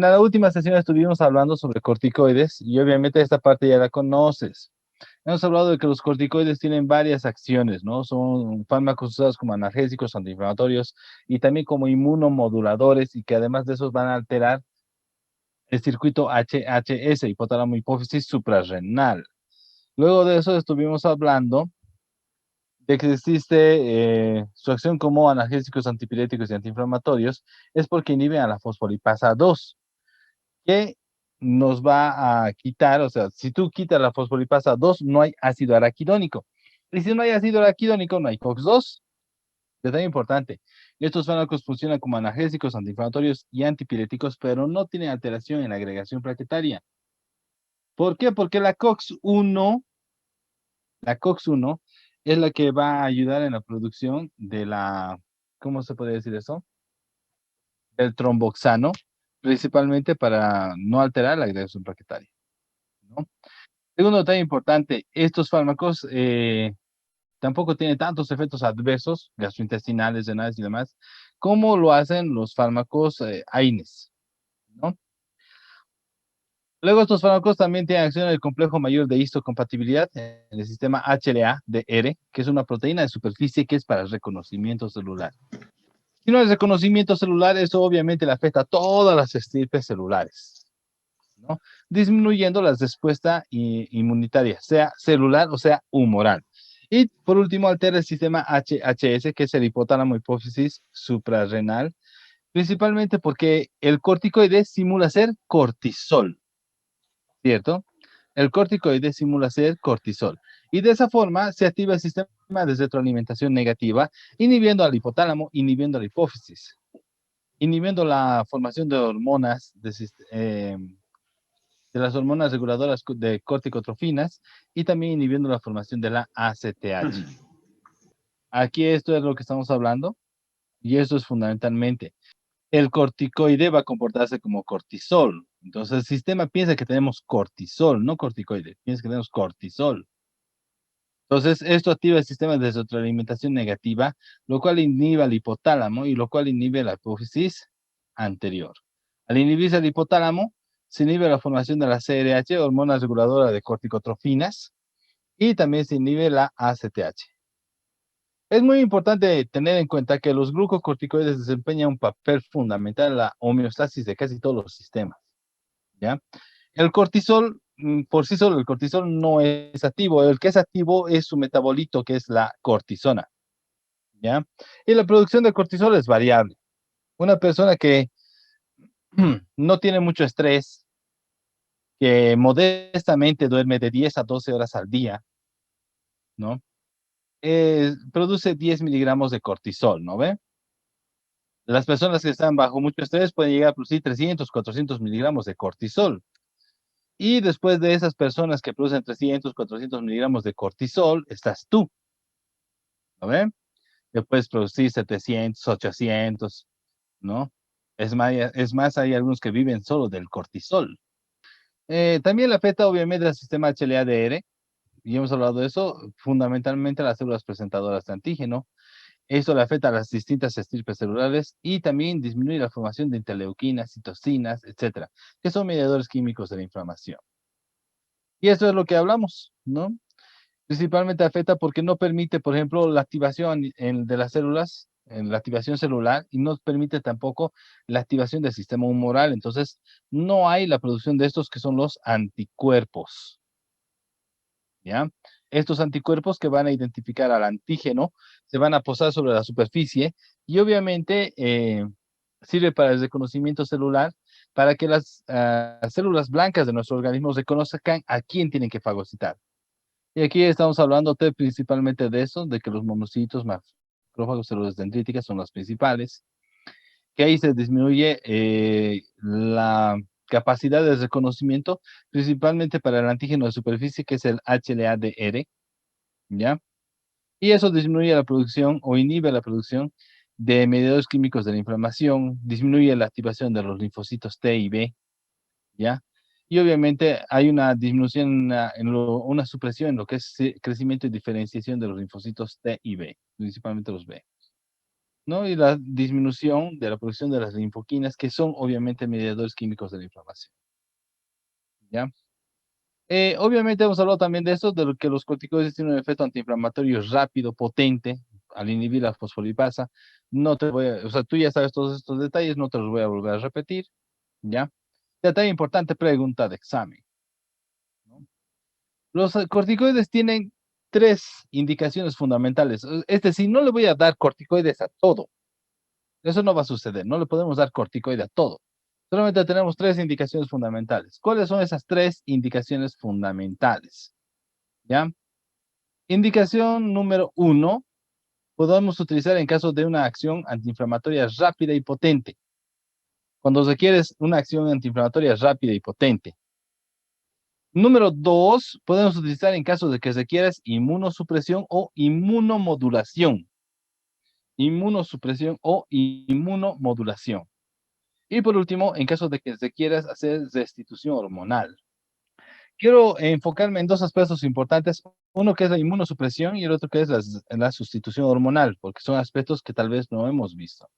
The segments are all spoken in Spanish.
la última sesión estuvimos hablando sobre corticoides y obviamente esta parte ya la conoces. Hemos hablado de que los corticoides tienen varias acciones, ¿no? Son fármacos usados como analgésicos, antiinflamatorios y también como inmunomoduladores y que además de esos van a alterar el circuito HHS, hipotálamo hipófisis suprarrenal. Luego de eso estuvimos hablando de que existe su acción como analgésicos, antipiréticos y antiinflamatorios es porque inhiben a la fosfolipasa 2, que nos va a quitar, o sea, si tú quitas la fosfolipasa 2, no hay ácido araquidónico. Y si no hay ácido araquidónico, no hay COX-2. Es muy importante. Estos fármacos funcionan como analgésicos, antiinflamatorios y antipiréticos, pero no tienen alteración en la agregación plaquetaria. ¿Por qué? Porque la COX-1 es la que va a ayudar en la producción de la, ¿cómo se puede decir eso? Del tromboxano, principalmente para no alterar la agregación plaquetaria, ¿no? Segundo detalle importante, estos fármacos tampoco tienen tantos efectos adversos, gastrointestinales, renales y demás, como lo hacen los fármacos AINES, ¿no? Luego, estos fármacos también tienen acción en el complejo mayor de histocompatibilidad en el sistema HLA-DR, que es una proteína de superficie que es para el reconocimiento celular. Si no hay reconocimiento celular, eso obviamente le afecta a todas las estirpes celulares, ¿no? Disminuyendo la respuesta inmunitaria, sea celular o sea humoral. Y por último, altera el sistema HHS, que es el hipotálamo hipófisis suprarrenal, principalmente porque el corticoide simula ser cortisol, ¿cierto? El corticoide simula ser cortisol. Y de esa forma se activa el sistema de retroalimentación negativa, inhibiendo al hipotálamo, inhibiendo a la hipófisis, inhibiendo la formación de hormonas, de las hormonas reguladoras de corticotrofinas y también inhibiendo la formación de la ACTH. Aquí esto es lo que estamos hablando y eso es fundamentalmente. El corticoide va a comportarse como cortisol. Entonces el sistema piensa que tenemos cortisol, no corticoide, piensa que tenemos cortisol. Entonces esto activa el sistema de retroalimentación negativa, lo cual inhibe al hipotálamo y lo cual inhibe la hipófisis anterior. Al inhibirse el hipotálamo, se inhibe la formación de la CRH, hormona reguladora de corticotrofinas, y también se inhibe la ACTH. Es muy importante tener en cuenta que los glucocorticoides desempeñan un papel fundamental en la homeostasis de casi todos los sistemas, ¿ya? El cortisol, por sí solo, el cortisol no es activo. El que es activo es su metabolito, que es la cortisona, ¿ya? Y la producción de cortisol es variable. Una persona que no tiene mucho estrés, que modestamente duerme de 10 a 12 horas al día, ¿no? Produce 10 miligramos de cortisol, ¿no ve? Las personas que están bajo mucho estrés pueden llegar a producir 300, 400 miligramos de cortisol. Y después de esas personas que producen 300, 400 miligramos de cortisol, estás tú, ¿no ven? Que puedes producir 700, 800, ¿no? Es más, hay algunos que viven solo del cortisol. También le afecta obviamente al sistema HLA-DR, y hemos hablado de eso, fundamentalmente a las células presentadoras de antígeno. Esto le afecta a las distintas estirpes celulares y también disminuye la formación de interleuquinas, citocinas, etcétera, que son mediadores químicos de la inflamación. Y esto es lo que hablamos, ¿no? Principalmente afecta porque no permite, por ejemplo, la activación de las células, en la activación celular, y no permite tampoco la activación del sistema humoral. Entonces, no hay la producción de estos que son los anticuerpos, ¿ya? Estos anticuerpos que van a identificar al antígeno se van a posar sobre la superficie y obviamente sirve para el reconocimiento celular, para que las células blancas de nuestro organismo reconozcan a quién tienen que fagocitar. Y aquí estamos hablando principalmente de eso, de que los monocitos, macrófagos, células dendríticas son las principales, que ahí se disminuye la capacidad de reconocimiento, principalmente para el antígeno de superficie, que es el HLA-DR, ¿ya? Y eso disminuye la producción o inhibe la producción de mediadores químicos de la inflamación, disminuye la activación de los linfocitos T y B, ¿ya? Y obviamente hay una disminución, una supresión en lo que es crecimiento y diferenciación de los linfocitos T y B, principalmente los B. ¿no? Y la disminución de la producción de las linfoquinas, que son obviamente mediadores químicos de la inflamación. ¿Ya? Obviamente hemos hablado también de esto, de lo que los corticoides tienen un efecto antiinflamatorio rápido, potente, al inhibir la fosfolipasa. No te voy a, o sea, tú ya sabes todos estos detalles, no te los voy a volver a repetir, ¿ya? Detalle importante, pregunta de examen, ¿no? Los corticoides tienen tres indicaciones fundamentales. Es decir, no le voy a dar corticoides a todo. Eso no va a suceder. No le podemos dar corticoide a todo. Solamente tenemos tres indicaciones fundamentales. ¿Cuáles son esas tres indicaciones fundamentales? ¿Ya? Indicación número 1, podemos utilizar en caso de una acción antiinflamatoria rápida y potente. Cuando requieres una acción antiinflamatoria rápida y potente. Número 2, podemos utilizar en caso de que requieras inmunosupresión o inmunomodulación. Inmunosupresión o inmunomodulación. Y por último, en caso de que requieras hacer restitución hormonal. Quiero enfocarme en dos aspectos importantes, uno que es la inmunosupresión y el otro que es la sustitución hormonal, porque son aspectos que tal vez no hemos visto.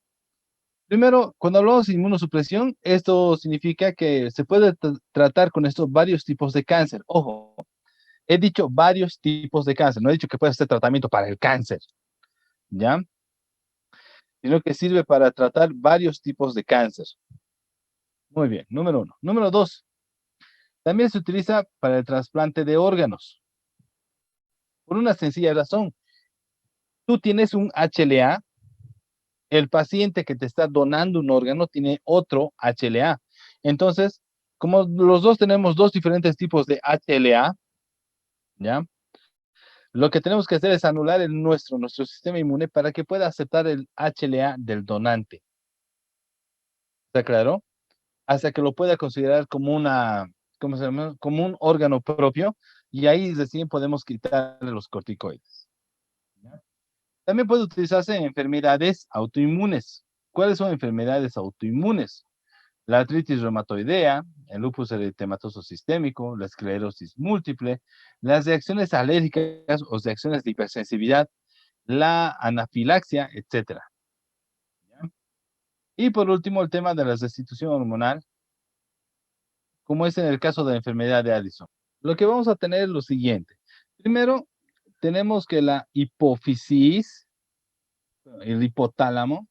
Primero, cuando hablamos de inmunosupresión, esto significa que se puede tratar con esto varios tipos de cáncer. Ojo, he dicho varios tipos de cáncer, no he dicho que puede hacer tratamiento para el cáncer, ¿ya? Sino que sirve para tratar varios tipos de cáncer. Muy bien, número 1. Número 2, también se utiliza para el trasplante de órganos. Por una sencilla razón. Tú tienes un HLA, el paciente que te está donando un órgano tiene otro HLA. Entonces, como los dos tenemos dos diferentes tipos de HLA, ¿ya? Lo que tenemos que hacer es anular nuestro sistema inmune para que pueda aceptar el HLA del donante. ¿Está claro? Hasta que lo pueda considerar como una, ¿cómo se llama? Como un órgano propio, y ahí recién podemos quitarle los corticoides. ¿Ya? También puede utilizarse en enfermedades autoinmunes. ¿Cuáles son enfermedades autoinmunes? La artritis reumatoidea, el lupus eritematoso sistémico, la esclerosis múltiple, las reacciones alérgicas o reacciones de hipersensibilidad, la anafilaxia, etc. Y por último, el tema de la restitución hormonal, como es en el caso de la enfermedad de Addison. Lo que vamos a tener es lo siguiente. Primero, tenemos que la hipófisis, el hipotálamo,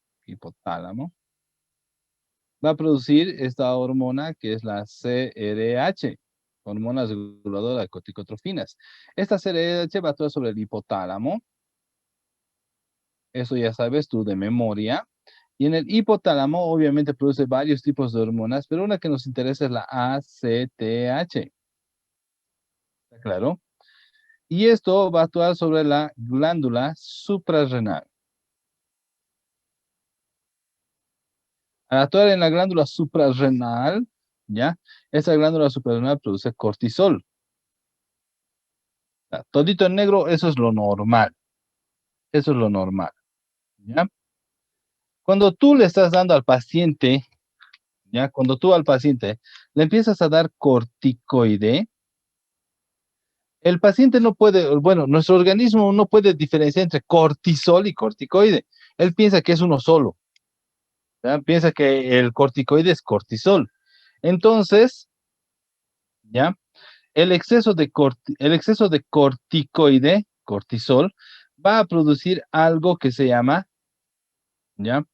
va a producir esta hormona que es la CRH, hormona reguladora de corticotrofinas. Esta CRH va a actuar sobre el hipotálamo, eso ya sabes tú de memoria, y en el hipotálamo obviamente produce varios tipos de hormonas, pero una que nos interesa es la ACTH, ¿está claro? Y esto va a actuar sobre la glándula suprarrenal. Al actuar en la glándula suprarrenal, ¿ya? Esa glándula suprarrenal produce cortisol. Todito en negro, eso es lo normal. Eso es lo normal, ¿ya? Cuando tú le estás dando al paciente, ¿ya? Cuando tú al paciente le empiezas a dar corticoide, el paciente no puede, bueno, nuestro organismo no puede diferenciar entre cortisol y corticoide. Él piensa que es uno solo, ¿ya? Piensa que el corticoide es cortisol. Entonces, ¿ya? El exceso de corticoide, cortisol, va a producir algo que se llama, ¿ya?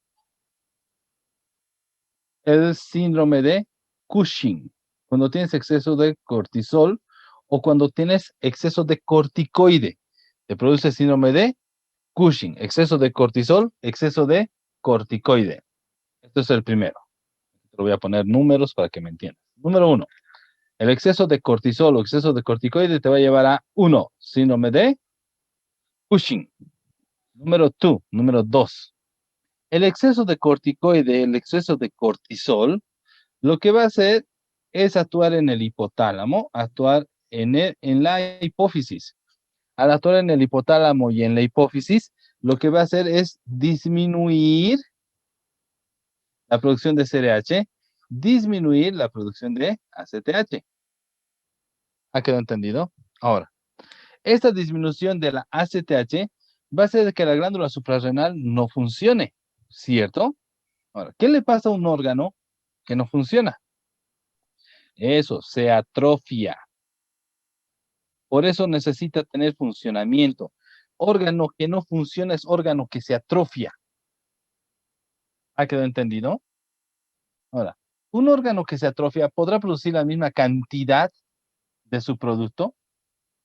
El síndrome de Cushing. Cuando tienes exceso de cortisol o cuando tienes exceso de corticoide, te produce síndrome de Cushing. Exceso de cortisol, exceso de corticoide. Esto es el primero. Te voy a poner números para que me entiendas. Número 1. El exceso de cortisol o exceso de corticoide te va a llevar a 1. Síndrome de Cushing. Número 2. El exceso de corticoide, el exceso de cortisol, lo que va a hacer es actuar en el hipotálamo, actuar en la hipófisis. Al actuar en el hipotálamo y en la hipófisis, lo que va a hacer es disminuir la producción de CRH, disminuir la producción de ACTH. ¿Ha quedado entendido? Ahora, esta disminución de la ACTH va a hacer que la glándula suprarrenal no funcione. ¿cierto? Ahora, ¿qué le pasa a un órgano que no funciona? Eso, se atrofia. Por eso necesita tener funcionamiento. Órgano que no funciona es órgano que se atrofia. ¿Ha quedado entendido? Ahora, un órgano que se atrofia podrá producir la misma cantidad de su producto.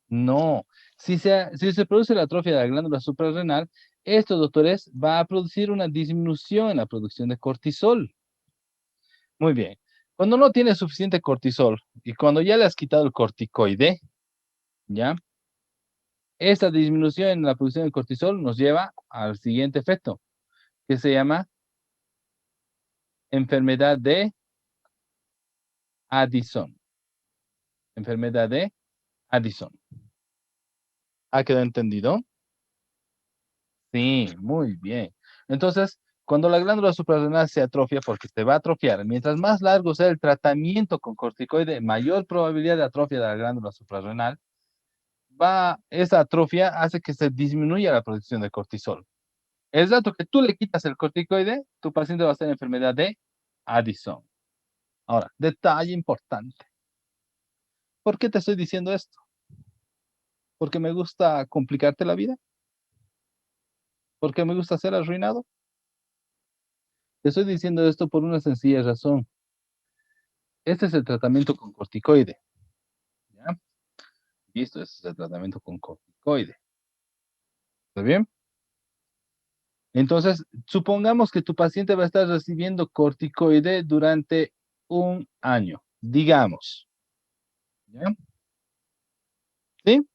No. Si se produce la atrofia de la glándula suprarrenal, esto, doctores, va a producir una disminución en la producción de cortisol. Muy bien. Cuando no tiene suficiente cortisol y cuando ya le has quitado el corticoide, ¿ya? Esta disminución en la producción de cortisol nos lleva al siguiente efecto, que se llama enfermedad de Addison. Enfermedad de Addison. ¿Ha quedado entendido? Sí, muy bien. Entonces, cuando la glándula suprarrenal se atrofia, porque se va a atrofiar, mientras más largo sea el tratamiento con corticoide, mayor probabilidad de atrofia de la glándula suprarrenal, esa atrofia hace que se disminuya la producción de cortisol. El dato que tú le quitas el corticoide, tu paciente va a tener enfermedad de Addison. Ahora, detalle importante. ¿Por qué te estoy diciendo esto? ¿Porque me gusta complicarte la vida? ¿Porque me gusta ser arruinado? Te estoy diciendo esto por una sencilla razón. Este es el tratamiento con corticoide. ¿Ya? Listo, este es el tratamiento con corticoide. ¿Está bien? Entonces, supongamos que tu paciente va a estar recibiendo corticoide durante un año, digamos. ¿Ya? ¿Sí?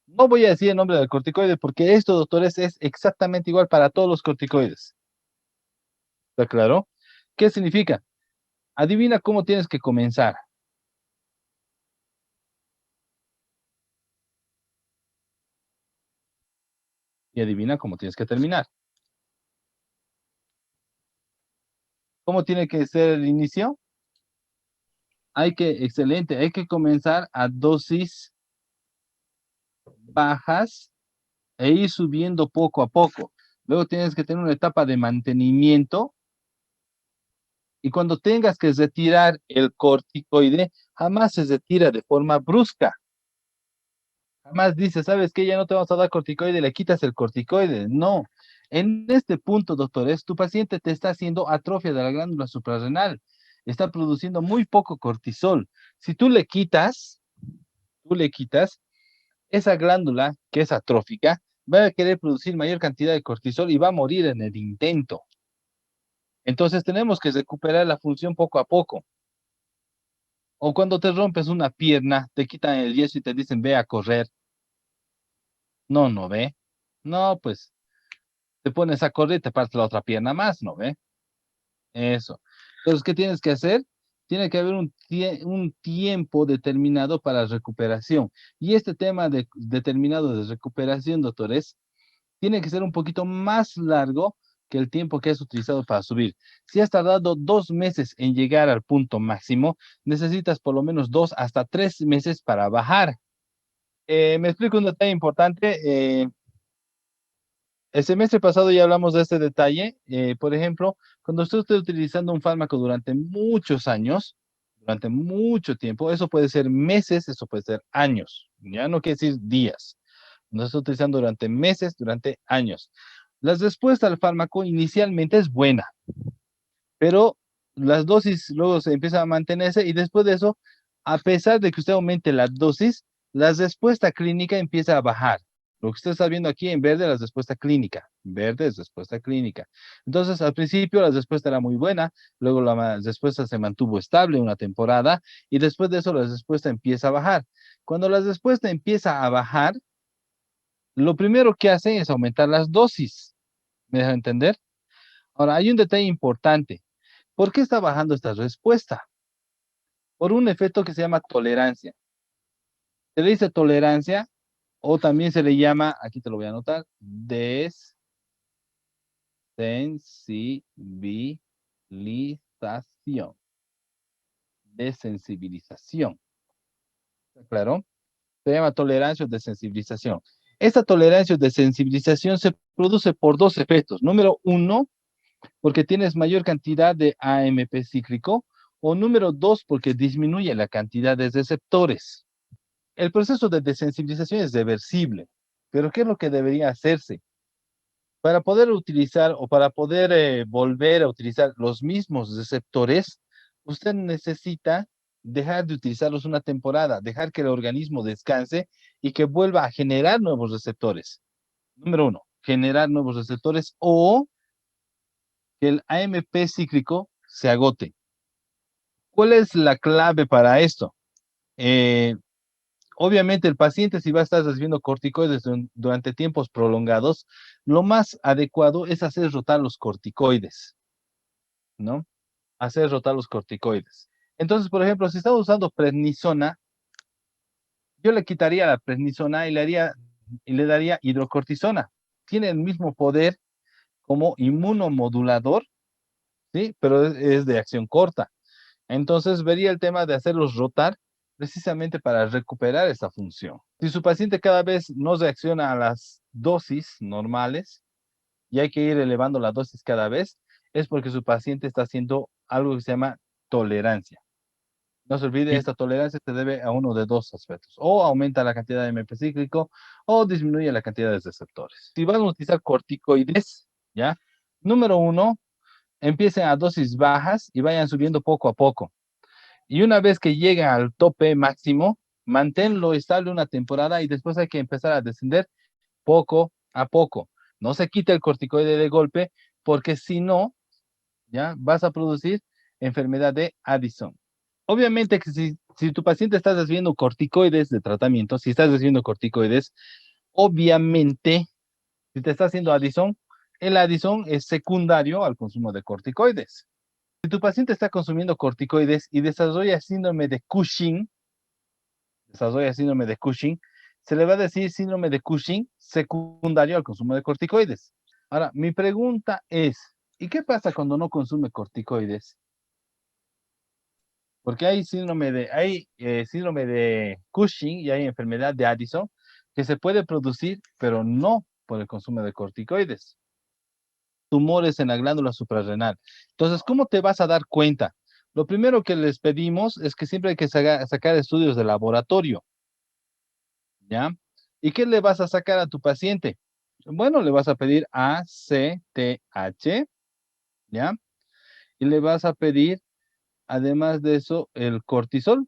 No voy a decir el nombre del corticoide porque esto, doctores, es exactamente igual para todos los corticoides. ¿Está claro? ¿Qué significa? Adivina cómo tienes que comenzar. Y adivina cómo tienes que terminar. ¿Cómo tiene que ser el inicio? Excelente, hay que comenzar a dosis bajas e ir subiendo poco a poco. Luego tienes que tener una etapa de mantenimiento y cuando tengas que retirar el corticoide, jamás se retira de forma brusca. Jamás dices, ¿sabes qué? Ya no te vamos a dar corticoide, le quitas el corticoide. No. En este punto, doctores, tu paciente te está haciendo atrofia de la glándula suprarrenal. Está produciendo muy poco cortisol. Si tú le quitas, esa glándula, que es atrófica, va a querer producir mayor cantidad de cortisol y va a morir en el intento. Entonces tenemos que recuperar la función poco a poco. O cuando te rompes una pierna, te quitan el yeso y te dicen, ve a correr. No, no ve. No, pues te pones a correr y te partes la otra pierna más, ¿no ve? Eso. Entonces, ¿qué tienes que hacer? Tiene que haber un tiempo determinado para recuperación. Y este tema determinado de recuperación, doctores, tiene que ser un poquito más largo que el tiempo que has utilizado para subir. Si has tardado 2 meses en llegar al punto máximo, necesitas por lo menos 2 hasta 3 meses para bajar. Me explico un detalle importante. El semestre pasado ya hablamos de este detalle. Por ejemplo, cuando usted esté utilizando un fármaco durante muchos años, durante mucho tiempo, eso puede ser meses, eso puede ser años, ya no quiere decir días. Lo está utilizando durante meses, durante años. La respuesta al fármaco inicialmente es buena, pero las dosis luego se empiezan a mantenerse y después de eso, a pesar de que usted aumente la dosis, la respuesta clínica empieza a bajar. Lo que usted está viendo aquí en verde es la respuesta clínica. Verde es respuesta clínica. Entonces, al principio la respuesta era muy buena, luego la respuesta se mantuvo estable una temporada y después de eso la respuesta empieza a bajar. Cuando la respuesta empieza a bajar, lo primero que hacen es aumentar las dosis. ¿Me deja entender? Ahora, hay un detalle importante. ¿Por qué está bajando esta respuesta? Por un efecto que se llama tolerancia. Se le dice tolerancia o también se le llama, aquí te lo voy a anotar, desensibilización. Desensibilización. ¿Está claro? Se llama tolerancia o desensibilización. Esta tolerancia de sensibilización se produce por dos efectos. Número uno, porque tienes mayor cantidad de AMP cíclico, o número dos, porque disminuye la cantidad de receptores. El proceso de desensibilización es reversible, pero ¿qué es lo que debería hacerse? Para poder utilizar o para poder volver a utilizar los mismos receptores, usted necesita dejar de utilizarlos una temporada, dejar que el organismo descanse y que vuelva a generar nuevos receptores. Número uno, generar nuevos receptores o que el AMP cíclico se agote. ¿Cuál es la clave para esto? Eh, Obviamente el paciente, si va a estar recibiendo corticoides durante tiempos prolongados, lo más adecuado es hacer rotar los corticoides, ¿no? Hacer rotar los corticoides. Entonces, por ejemplo, si está usando prednisona, yo le quitaría la prednisona y le daría hidrocortisona. Tiene el mismo poder como inmunomodulador, ¿sí? Pero es de acción corta. Entonces vería el tema de hacerlos rotar precisamente para recuperar esa función. Si su paciente cada vez no reacciona a las dosis normales y hay que ir elevando la dosis cada vez, es porque su paciente está haciendo algo que se llama tolerancia. No se olvide, Y esta tolerancia se debe a uno de dos aspectos. O aumenta la cantidad de MP cíclico o disminuye la cantidad de receptores. Si van a utilizar corticoides, ¿ya? Número uno, empiecen a dosis bajas y vayan subiendo poco a poco. Y una vez que lleguen al tope máximo, manténlo estable una temporada y después hay que empezar a descender poco a poco. No se quite el corticoide de golpe porque si no, ya vas a producir enfermedad de Addison. Obviamente que si tu paciente está recibiendo corticoides de tratamiento, si estás recibiendo corticoides, obviamente, si te está haciendo Addison, el Addison es secundario al consumo de corticoides. Si tu paciente está consumiendo corticoides y desarrolla síndrome de Cushing, se le va a decir síndrome de Cushing secundario al consumo de corticoides. Ahora, mi pregunta es, ¿y qué pasa cuando no consume corticoides? Porque síndrome de Cushing y hay enfermedad de Addison que se puede producir, pero no por el consumo de corticoides. Tumores en la glándula suprarrenal. Entonces, ¿cómo te vas a dar cuenta? Lo primero que les pedimos es que siempre hay que sacar estudios de laboratorio, ¿ya? ¿Y qué le vas a sacar a tu paciente? Bueno, le vas a pedir ACTH, ¿ya? Y le vas a pedir, además de eso, el cortisol.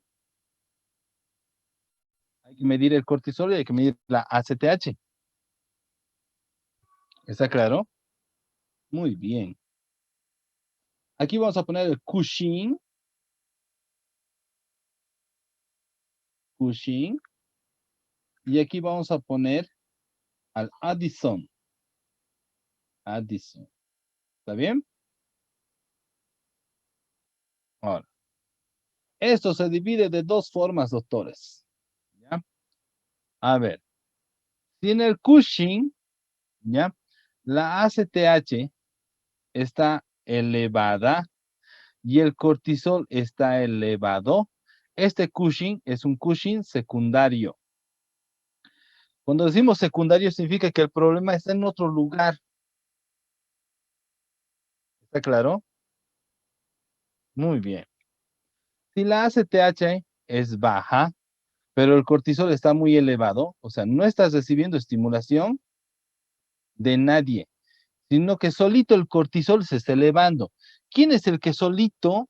Hay que medir el cortisol y hay que medir la ACTH. ¿Está claro? Muy bien. Aquí vamos a poner el Cushing, Cushing, y aquí vamos a poner al Addison, Addison. ¿Está bien? Ahora, esto se divide de dos formas, doctores. ¿Ya? A ver, si en el Cushing, ¿ya? La ACTH está elevada y el cortisol está elevado. Este Cushing es un Cushing secundario. Cuando decimos secundario significa que el problema está en otro lugar. ¿Está claro? Muy bien. Si la ACTH es baja, pero el cortisol está muy elevado, o sea, no estás recibiendo estimulación de nadie, sino que solito el cortisol se está elevando. ¿Quién es el que solito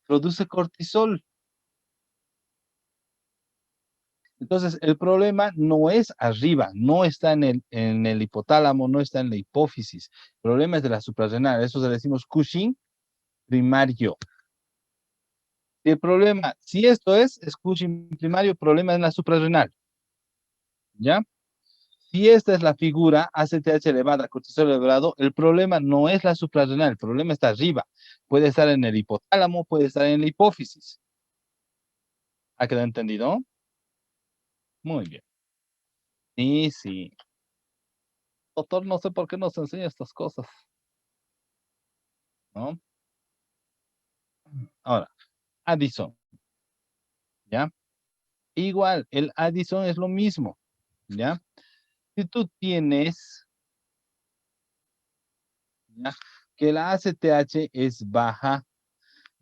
produce cortisol? Entonces, el problema no es arriba, no está en el hipotálamo, no está en la hipófisis. El problema es de la suprarrenal. Eso se le decimos Cushing primario. Si el problema, si esto es Cushing primario, el problema es en la suprarrenal. ¿Ya? Si esta es la figura, ACTH elevada, cortisol elevado, el problema no es la suprarrenal, el problema está arriba. Puede estar en el hipotálamo, puede estar en la hipófisis. ¿Ha quedado entendido? Muy bien. Sí, sí. Doctor, no sé por qué nos enseña estas cosas, ¿no? Ahora, Addison, ¿ya? Igual, el Addison es lo mismo, ¿ya? Si tú tienes, ¿ya?, que la ACTH es baja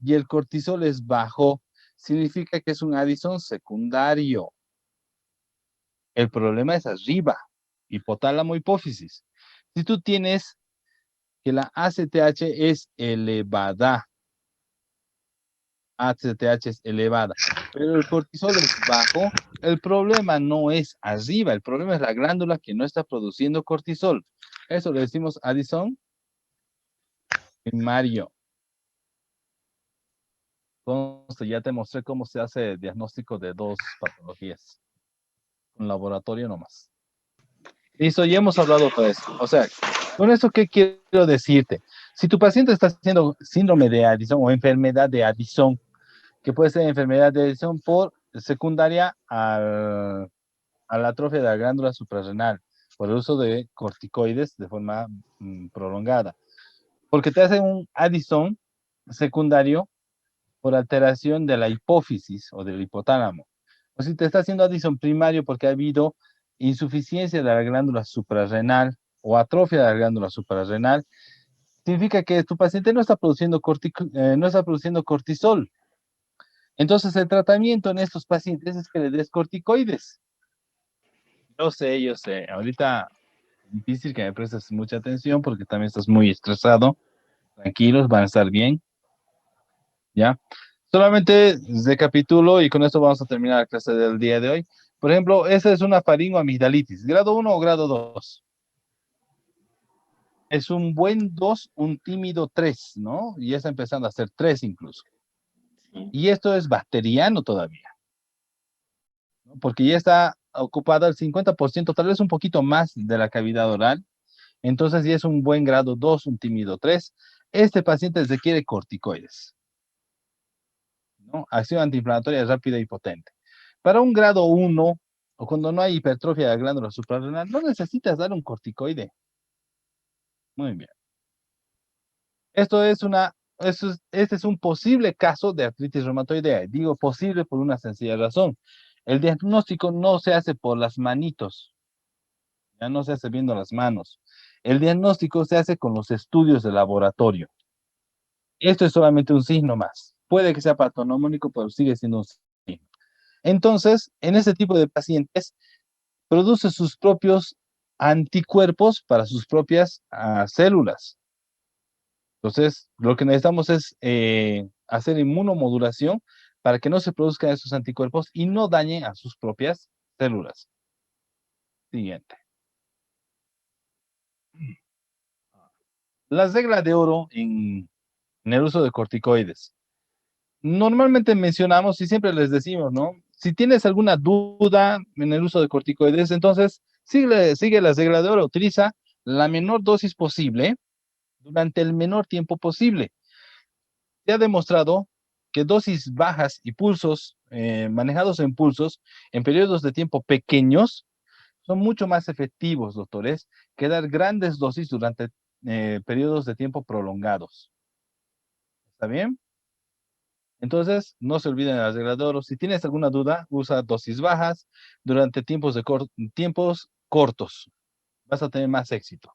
y el cortisol es bajo, significa que es un Addison secundario. El problema es arriba, hipotálamo, hipófisis. Si tú tienes que la ACTH es elevada, ACTH es elevada, pero el cortisol es bajo, el problema no es arriba, el problema es la glándula que no está produciendo cortisol. Eso le decimos Addison primario. Entonces ya te mostré cómo se hace el diagnóstico de dos patologías. Un laboratorio nomás. Listo, ya hemos hablado de eso. O sea, con esto, ¿qué quiero decirte? Si tu paciente está haciendo síndrome de Addison o enfermedad de Addison, que puede ser enfermedad de Addison por secundaria a la atrofia de la glándula suprarrenal, por el uso de corticoides de forma prolongada. Porque te hace un Addison secundario por alteración de la hipófisis o del hipotálamo. O si te está haciendo Addison primario porque ha habido insuficiencia de la glándula suprarrenal o atrofia de la glándula suprarrenal, significa que tu paciente no está produciendo cortisol. Entonces, el tratamiento en estos pacientes es que le des corticoides. Yo sé. Ahorita difícil que me prestes mucha atención porque también estás muy estresado. Tranquilos, van a estar bien. ¿Ya? Solamente recapitulo y con esto vamos a terminar la clase del día de hoy. Por ejemplo, esa es una faringoamigdalitis, grado 1 o grado 2. Es un buen 2, un tímido 3, ¿no? Y ya está empezando a ser 3 incluso. Y esto es bacteriano todavía, ¿no? Porque ya está ocupada el 50%, tal vez un poquito más de la cavidad oral. Entonces ya es un buen grado 2, un tímido 3. Este paciente requiere corticoides, ¿no? Acción antiinflamatoria rápida y potente. Para un grado 1, o cuando no hay hipertrofia de la glándula suprarrenal, no necesitas dar un corticoide. Muy bien. Este es un posible caso de artritis reumatoidea. Digo posible por una sencilla razón. El diagnóstico no se hace por las manitos, ya no se hace viendo las manos. El diagnóstico se hace con los estudios de laboratorio. Esto es solamente un signo más. Puede que sea patognomónico, pero sigue siendo un signo. Entonces, en ese tipo de pacientes, produce sus propios anticuerpos para sus propias células. Entonces, lo que necesitamos es hacer inmunomodulación para que no se produzcan esos anticuerpos y no dañen a sus propias células. Siguiente. La regla de oro en el uso de corticoides. Normalmente mencionamos y siempre les decimos, ¿no? Si tienes alguna duda en el uso de corticoides, entonces sigue la regla de oro. Utiliza la menor dosis posible durante el menor tiempo posible. Se ha demostrado que dosis bajas y pulsos, manejados en pulsos, en periodos de tiempo pequeños, son mucho más efectivos, doctores, que dar grandes dosis durante periodos de tiempo prolongados. ¿Está bien? Entonces, no se olviden de las reglas de oro. Si tienes alguna duda, usa dosis bajas durante tiempos cortos. Vas a tener más éxito.